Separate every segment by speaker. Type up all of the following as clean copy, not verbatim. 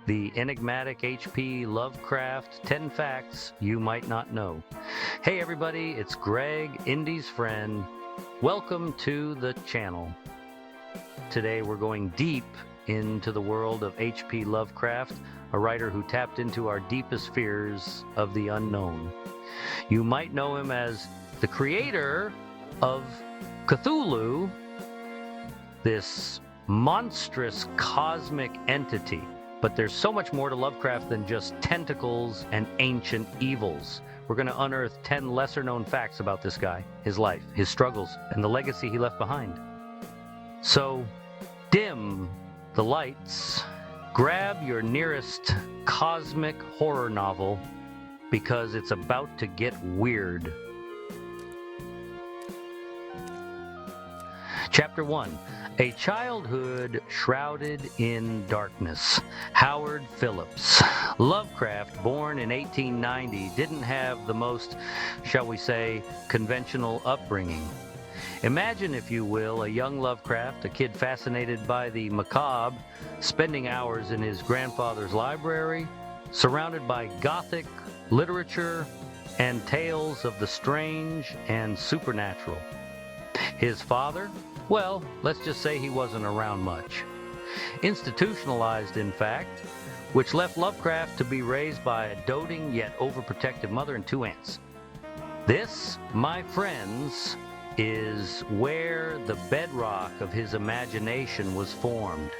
Speaker 1: the enigmatic H.P. Lovecraft 10 Facts You Might Not Know. Hey everybody, it's Greg, Indy's friend. Welcome to the channel. Today we're going deep into the world of H.P. Lovecraft, a writer who tapped into our deepest fears of the unknown. You might know him as the creator of Cthulhu, this monstrous cosmic entity. But there's so much more to Lovecraft than just tentacles and ancient evils. We're going to unearth 10 lesser-known facts about this guy, his life, his struggles, and the legacy he left behind. So, dim the lights, grab your nearest cosmic horror novel, because it's about to get weird. Chapter 1. A Childhood Shrouded in Darkness. Howard Phillips. Lovecraft, born in 1890, didn't have the most, shall we say, conventional upbringing. Imagine, if you will, a young Lovecraft, a kid fascinated by the macabre, spending hours in his grandfather's library, surrounded by Gothic literature and tales of the strange and supernatural. His father? Well, let's just say he wasn't around much. Institutionalized, in fact, which left Lovecraft to be raised by a doting yet overprotective mother and 2 aunts. This, my friends, is where the bedrock of his imagination was formed.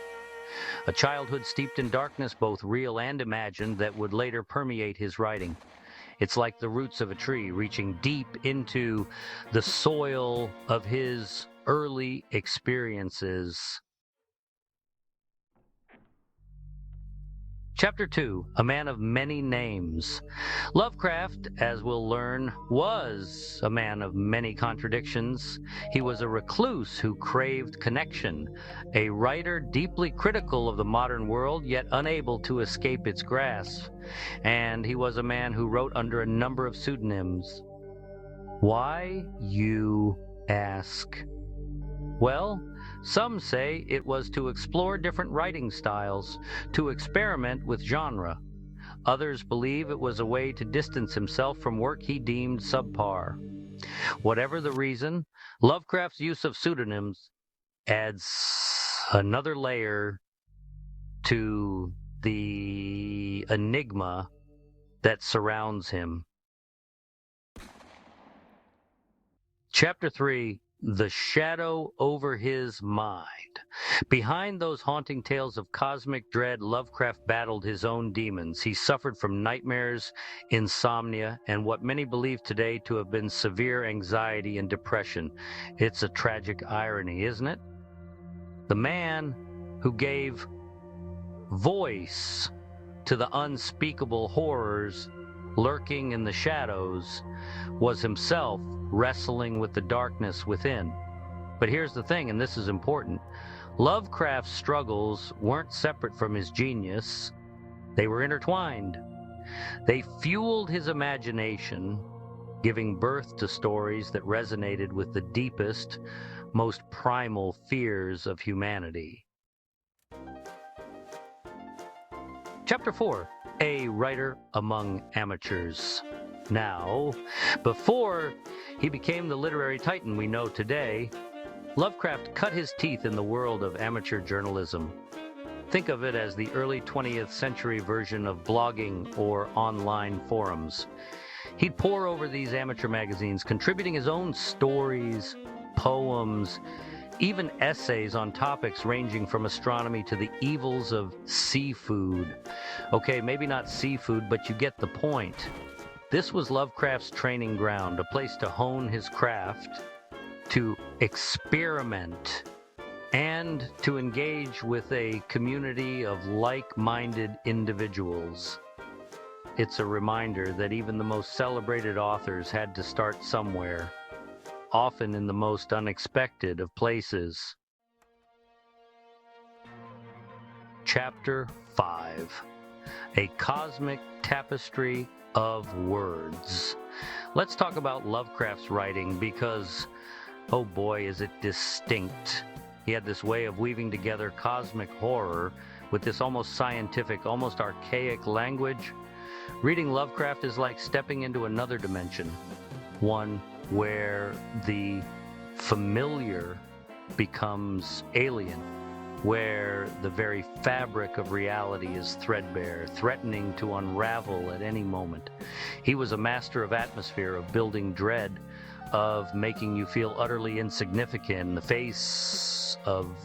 Speaker 1: A childhood steeped in darkness, both real and imagined, that would later permeate his writing. It's like the roots of a tree reaching deep into the soil of his early experiences. Chapter 2. A Man of Many Names. Lovecraft, as we'll learn, was a man of many contradictions. He was a recluse who craved connection, a writer deeply critical of the modern world, yet unable to escape its grasp. And he was a man who wrote under a number of pseudonyms. Why, you ask? Well, some say it was to explore different writing styles, to experiment with genre. Others believe it was a way to distance himself from work he deemed subpar. Whatever the reason, Lovecraft's use of pseudonyms adds another layer to the enigma that surrounds him. Chapter 3. The Shadow Over His Mind. Behind those haunting tales of cosmic dread, Lovecraft battled his own demons. He suffered from nightmares, insomnia, and what many believe today to have been severe anxiety and depression. It's a tragic irony, isn't it? The man who gave voice to the unspeakable horrors lurking in the shadows was himself wrestling with the darkness within. But here's the thing, and this is important. Lovecraft's struggles weren't separate from his genius. They were intertwined. They fueled his imagination, giving birth to stories that resonated with the deepest, most primal fears of humanity. Chapter 4. A Writer Among Amateurs. Now, before he became the literary titan we know today, Lovecraft cut his teeth in the world of amateur journalism. Think of it as the early 20th century version of blogging or online forums. He'd pore over these amateur magazines, contributing his own stories, poems, even essays on topics ranging from astronomy to the evils of seafood. Okay, maybe not seafood, but you get the point. This was Lovecraft's training ground, a place to hone his craft, to experiment, and to engage with a community of like-minded individuals. It's a reminder that even the most celebrated authors had to start somewhere, often in the most unexpected of places. Chapter 5. A Cosmic Tapestry of Words. Let's talk about Lovecraft's writing because, oh boy, is it distinct. He had this way of weaving together cosmic horror with this almost scientific, almost archaic language. Reading Lovecraft is like stepping into another dimension, one where the familiar becomes alien, where the very fabric of reality is threadbare, threatening to unravel at any moment. He was a master of atmosphere, of building dread, of making you feel utterly insignificant in the face of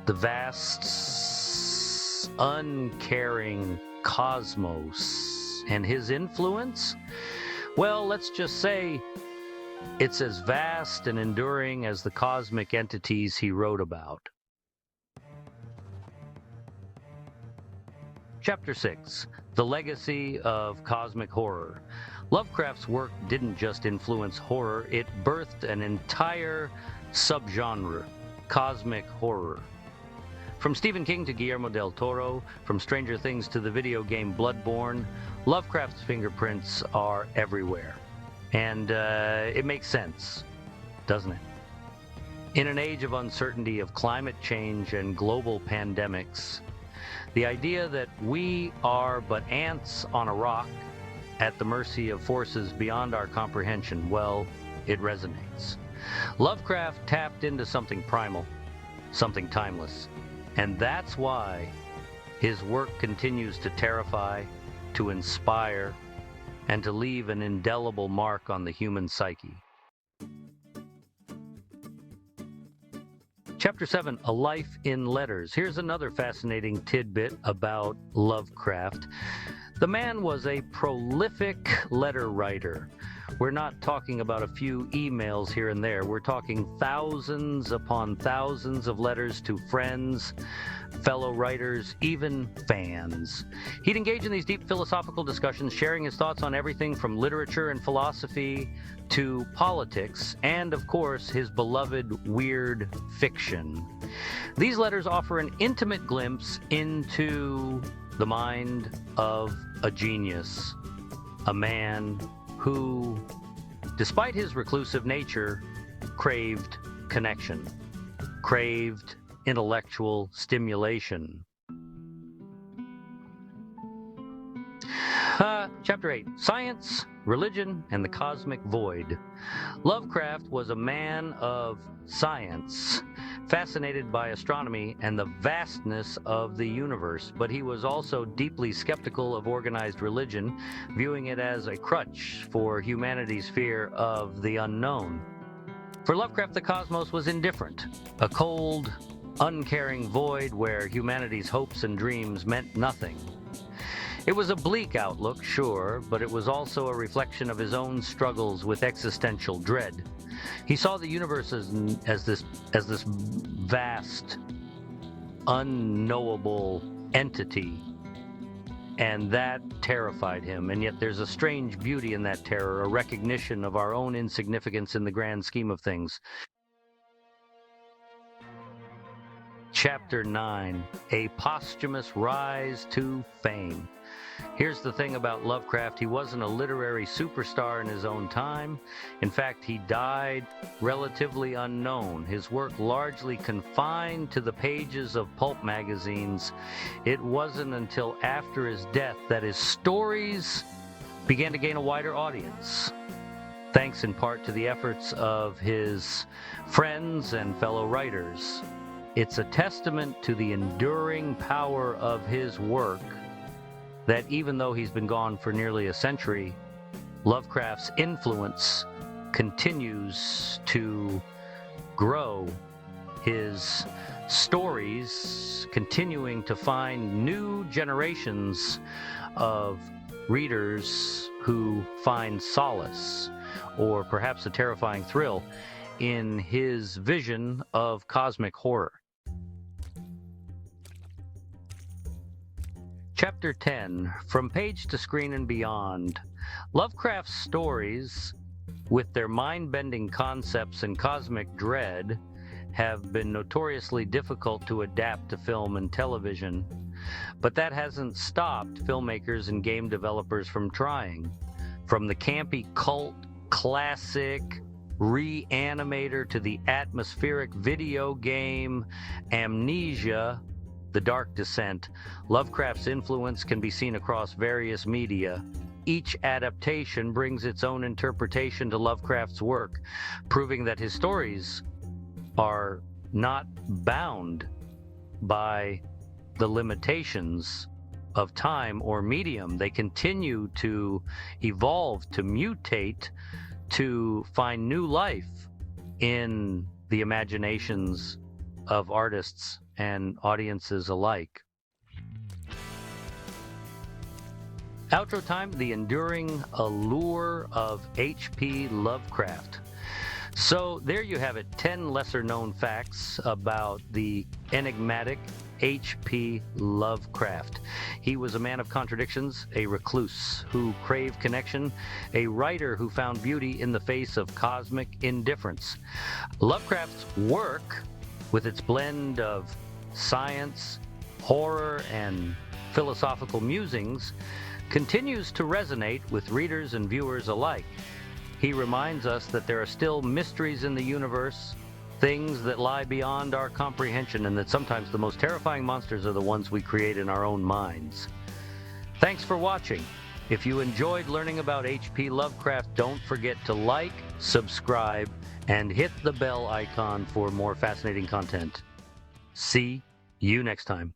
Speaker 1: the vast, uncaring cosmos. And his influence? Well, let's just say it's as vast and enduring as the cosmic entities he wrote about. Chapter 6. The Legacy of Cosmic Horror. Lovecraft's work didn't just influence horror, it birthed an entire subgenre, cosmic horror. From Stephen King to Guillermo del Toro, from Stranger Things to the video game Bloodborne, Lovecraft's fingerprints are everywhere. And it makes sense, doesn't it? In an age of uncertainty of climate change and global pandemics, the idea that we are but ants on a rock at the mercy of forces beyond our comprehension, well, it resonates. Lovecraft tapped into something primal, something timeless, and that's why his work continues to terrify, to inspire, and to leave an indelible mark on the human psyche. Chapter 7, A Life in Letters. Here's another fascinating tidbit about Lovecraft. The man was a prolific letter writer. We're not talking about a few emails here and there. We're talking thousands upon thousands of letters to friends, fellow writers, even fans. He'd engage in these deep philosophical discussions, sharing his thoughts on everything from literature and philosophy to politics, and of course, his beloved weird fiction. These letters offer an intimate glimpse into the mind of a genius, a man who, despite his reclusive nature, craved connection, craved intellectual stimulation. Chapter 8, Science, Religion, and the Cosmic Void. Lovecraft was a man of science, fascinated by astronomy and the vastness of the universe, but he was also deeply skeptical of organized religion, viewing it as a crutch for humanity's fear of the unknown. For Lovecraft, the cosmos was indifferent, a cold, uncaring void where humanity's hopes and dreams meant nothing. It was a bleak outlook, sure, but it was also a reflection of his own struggles with existential dread. He saw the universe as this vast, unknowable entity, and that terrified him. And yet there's a strange beauty in that terror, a recognition of our own insignificance in the grand scheme of things. Chapter 9, A Posthumous Rise to Fame. Here's the thing about Lovecraft, he wasn't a literary superstar in his own time. In fact, he died relatively unknown, his work largely confined to the pages of pulp magazines. It wasn't until after his death that his stories began to gain a wider audience, thanks in part to the efforts of his friends and fellow writers. It's a testament to the enduring power of his work that even though he's been gone for nearly a century, Lovecraft's influence continues to grow, his stories continuing to find new generations of readers who find solace, or perhaps a terrifying thrill, in his vision of cosmic horror. Chapter 10, From Page to Screen and Beyond. Lovecraft's stories, with their mind-bending concepts and cosmic dread, have been notoriously difficult to adapt to film and television, but that hasn't stopped filmmakers and game developers from trying. From the campy cult classic reanimator to the atmospheric video game Amnesia: The Dark Descent, Lovecraft's influence can be seen across various media. Each adaptation brings its own interpretation to Lovecraft's work, proving that his stories are not bound by the limitations of time or medium. They continue to evolve, to mutate, to find new life in the imaginations of artists and audiences alike. Outro time: The Enduring Allure of H.P. Lovecraft. So there you have it, 10 lesser-known facts about the enigmatic H.P. Lovecraft. He was a man of contradictions, a recluse who craved connection, a writer who found beauty in the face of cosmic indifference. Lovecraft's work, with its blend of science, horror, and philosophical musings, continues to resonate with readers and viewers alike. He reminds us that there are still mysteries in the universe, things that lie beyond our comprehension, and that sometimes the most terrifying monsters are the ones we create in our own minds. Thanks for watching. If you enjoyed learning about H.P. Lovecraft, don't forget to like, subscribe, and hit the bell icon for more fascinating content. See you next time.